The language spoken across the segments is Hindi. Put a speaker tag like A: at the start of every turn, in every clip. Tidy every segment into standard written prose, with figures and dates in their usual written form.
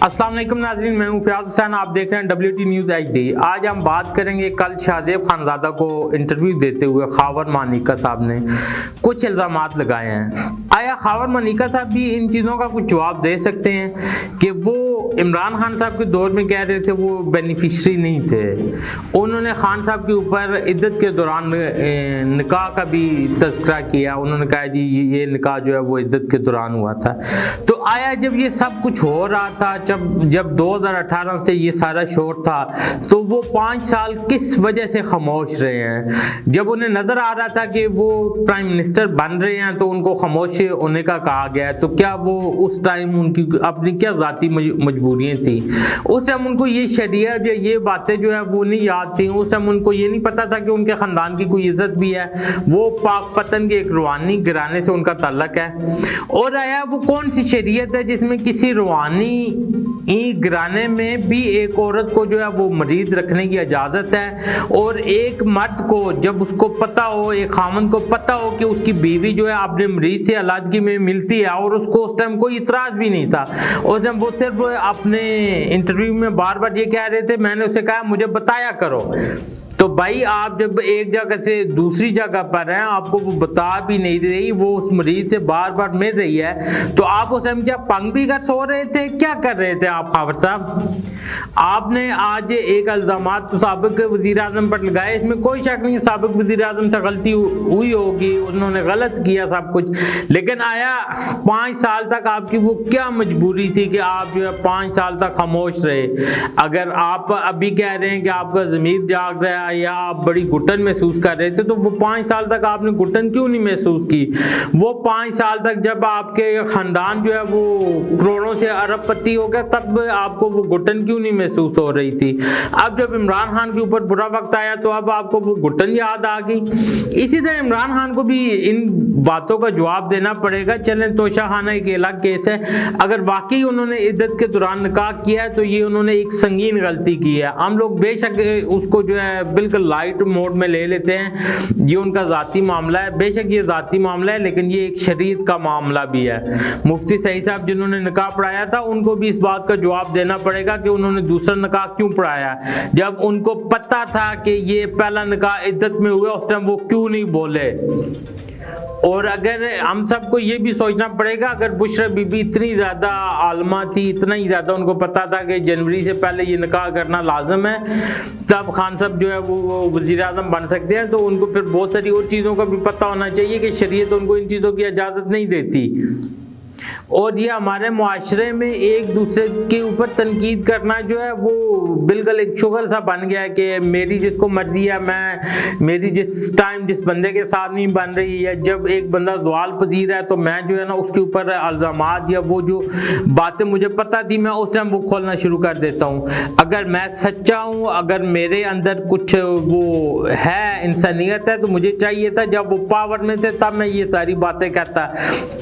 A: अस्सलाम वालेकुम नाज़रीन, मैं हूं फयाज हुसैन। आप देख रहे हैं WT न्यूज़ HD। आज हम बात करेंगे कल शाहज़ेब खानज़ादा को इंटरव्यू देते हुए खावर मानिका साहब ने कुछ इल्ज़ामात लगाए हैं। आया खावर मानिका साहब भी इन चीज़ों का कुछ जवाब दे सकते हैं कि वो इमरान खान साहब के दौर में कह रहे थे वो बेनिफिशरी नहीं थे। उन्होंने खान साहब के ऊपर इद्दत के दौरान निकाह का भी तज़किरा किया। उन्होंने कहा जी ये निकाह जो है वो इद्दत के दौरान हुआ था। तो आया जब ये सब कुछ हो रहा था, जब 2018 से ये सारा शोर था, तो वो 5 साल किस वजह से खामोश रहे हैं? जब उन्हें नजर आ रहा था कि वो प्राइम मिनिस्टर बन रहे हैं तो उनको खामोश होने का कहा गया है, तो क्या वो उस टाइम उनकी अपनी क्या जाती मजबूरियां थी? उस टाइम उनको ये शरीयत या ये बातें जो है वो नहीं याद थी। उस टाइम उनको ये नहीं पता था कि उनके खानदान की कोई इज्जत भी है, वो पाक पतन के एक रूहानी घराने से उनका ताल्लुक है। और आया वो कौन सी शरीयत है जिसमें किसी रूहानी घराने में भी एक औरत को जो है वो मरीज रखने की इजाजत है, और एक मर्द को जब उसको पता हो, एक खामन को पता हो कि उसकी बीवी जो है अपने मरीज से अलाजगी में मिलती है, और उसको उस टाइम कोई इतराज भी नहीं था। और जब वो सिर्फ अपने इंटरव्यू में बार बार ये कह रहे थे, मैंने उसे कहा मुझे बताया करो। तो भाई आप जब एक जगह से दूसरी जगह पर हैं, आपको वो बता भी नहीं रही, वो उस मरीज से बार बार मिल रही है, तो आप उस टाइम क्या पंग भी कर सो रहे थे? क्या कर रहे थे आप खावर साहब? आपने आज एक इल्जामात साबिक वजीर आजम पर लगाए, इसमें कोई शक नहीं साबिक वजीर आजम से गलती हुई होगी, उन्होंने गलत किया सब कुछ। लेकिन आया 5 साल तक आपकी वो क्या मजबूरी थी कि आप जो है 5 साल तक खामोश रहे? अगर आप अभी कह रहे हैं कि आपका ज़मीर जाग रहा है या आप बड़ी घुटन महसूस कर रहे थे, तो वो 5 साल तक आपने घुटन क्यों नहीं महसूस की? वो 5 साल तक जब आपके खानदान जो है वो करोड़ों से अरबपति हो गया, तब आपको वो घुटन क्यों नहीं महसूस हो रही थी? अब जब इमरान खान के ऊपर बुरा वक्त आया तो अब आपको वो घुटन याद आ गई। इसी तरह इमरान खान को भी इन बातों का जवाब देना पड़ेगा। चलें तोशा खाना एक अलग केस है, अगर वाकई उन्होंने इद्दत के दौरान निकाह किया है तो ये उन्होंने एक संगीन गलती की है। हम लोग बेशक उसको जो है बिल्कुल लाइट मोड में ले लेते हैं, ये उनका जाती मामला है, बेशक ये जाती मामला है, लेकिन ये एक शरीयत का मामला भी है। मुफ्ती सईद साहब जिन्होंने निकाह पढ़ाया था, उनको भी इस बात का जवाब देना पड़ेगा कि उन्होंने दूसरा निकाह क्यों पढ़ाया, जब उनको पता था कि ये पहला निकाह इद्दत में हुआ, उस टाइम वो क्यों नहीं बोले? और अगर हम सबको ये भी सोचना पड़ेगा, अगर बुशरा बीबी इतनी ज्यादा आलमा थी, इतना ही ज्यादा उनको पता था कि जनवरी से पहले ये निकाह करना लाजम है, तब खान साहब जो है वो वजीर आजम बन सकते हैं, तो उनको फिर बहुत सारी और चीजों का भी पता होना चाहिए कि शरीयत उनको इन चीजों की इजाजत नहीं देती। और ये हमारे मुआशरे में एक दूसरे के ऊपर तनकीद करना जो है वो बिल्कुल एक शुगल सा बन गया है कि मेरी जिसको मर्जी है, मेरी जिस टाइम जिस बंदे के साथ नहीं बन रही है, जब एक बंदा सवाल पजीर है तो मैं जो है ना उसके ऊपर इल्जामात या वो जो बातें मुझे पता थी मैं उस टाइम वो खोलना शुरू कर देता हूँ। अगर मैं सच्चा हूँ, अगर मेरे अंदर कुछ वो है, इंसानियत है, तो मुझे चाहिए था जब वो पावर में थे तब मैं ये सारी बातें कहता,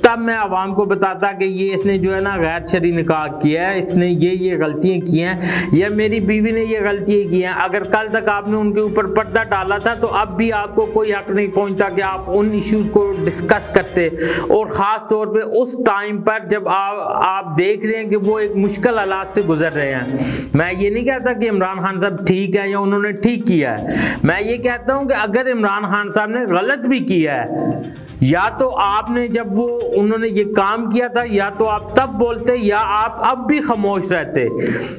A: तब मैं आवाम को बताता कि ये इसने जो है ना गैर शरई निकाह किया है, इसने ये गलतियां की हैं, या मेरी बीवी ने ये गलतियां की हैं। अगर कल तक आपने उनके ऊपर पर्दा डाला था तो अब भी आपको कोई हक नहीं पहुंचता कि आप उन इश्यूज को डिस्कस करते, और खास तौर पे उस टाइम पर जब आप देख रहे हैं कि वो एक मुश्किल हालात से गुजर रहे हैं। मैं ये नहीं कहता कि इमरान खान साहब ठीक है या उन्होंने ठीक किया है, मैं ये कहता हूं कि अगर इमरान खान साहब ने गलत भी किया है, या तो आपने जब वो उन्होंने ये काम किया था या तो आप तब बोलते, या आप अब भी खामोश रहते,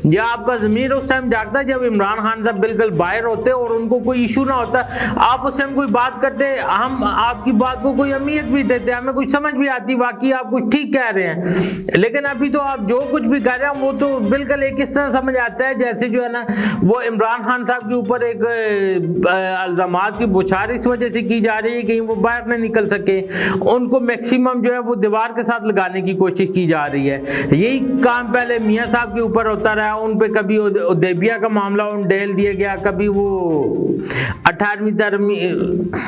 A: या आपका ज़मीर उस टाइम जागता जब इमरान खान साहब बिल्कुल बाहर होते और उनको कोई इशू ना होता, आप उस टाइम कोई बात करते, हम आपकी बात को कोई अहमियत भी देते, हमें कुछ समझ भी आती वाकई आप कुछ ठीक कह रहे हैं। लेकिन अभी तो आप जो कुछ भी कर रहे हैं वो तो बिल्कुल एक इस तरह समझ आता है जैसे जो है ना वो इमरान खान साहब के ऊपर एक इल्जामात की बौछार इस वजह से की जा रही है कहीं वो बाहर न निकल सके, उनको मैक्सिमम जो है वो दीवार के साथ लगाने की कोशिश की जा रही है। यही काम पहले मियां साहब के ऊपर होता रहा, उन पे कभी उदैबिया का मामला उन डेल दिया गया, कभी वो 18वीं तरमीम,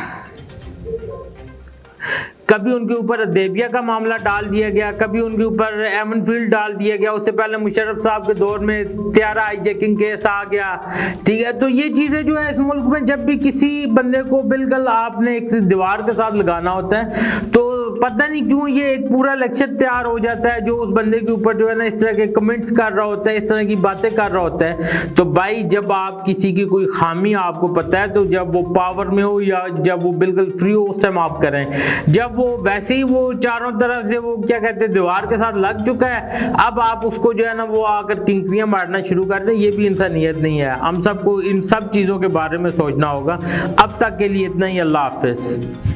A: कभी उनके ऊपर देबिया का मामला डाल दिया गया, कभी उनके ऊपर एमन फील्ड डाल दिया गया, उससे पहले मुशर्रफ साहब के दौर में 13 हाईजैकिंग केस आ गया। ठीक है, तो ये चीजें जो है इस मुल्क में जब भी किसी बंदे को बिल्कुल आपने एक दीवार के साथ लगाना होता है तो पता नहीं क्यों ये एक पूरा लेक्चर तैयार हो जाता है जो उस बंदे के ऊपर जो है ना इस तरह के कमेंट्स कर रहा होता है, इस तरह की बातें कर रहा होता है। तो भाई जब आप किसी की कोई खामी आपको पता है, तो जब वो पावर में हो या जब वो बिल्कुल फ्री हो उस टाइम आप करें। जब वो वैसे ही वो चारों तरफ से वो क्या कहते हैं दीवार के साथ लग चुका है, अब आप उसको जो है ना वो आकर किंकरियां मारना शुरू कर दें, ये भी इंसानियत नहीं है। हम सबको इन सब चीजों के बारे में सोचना होगा। अब तक के लिए इतना ही। अल्लाह हाफिज।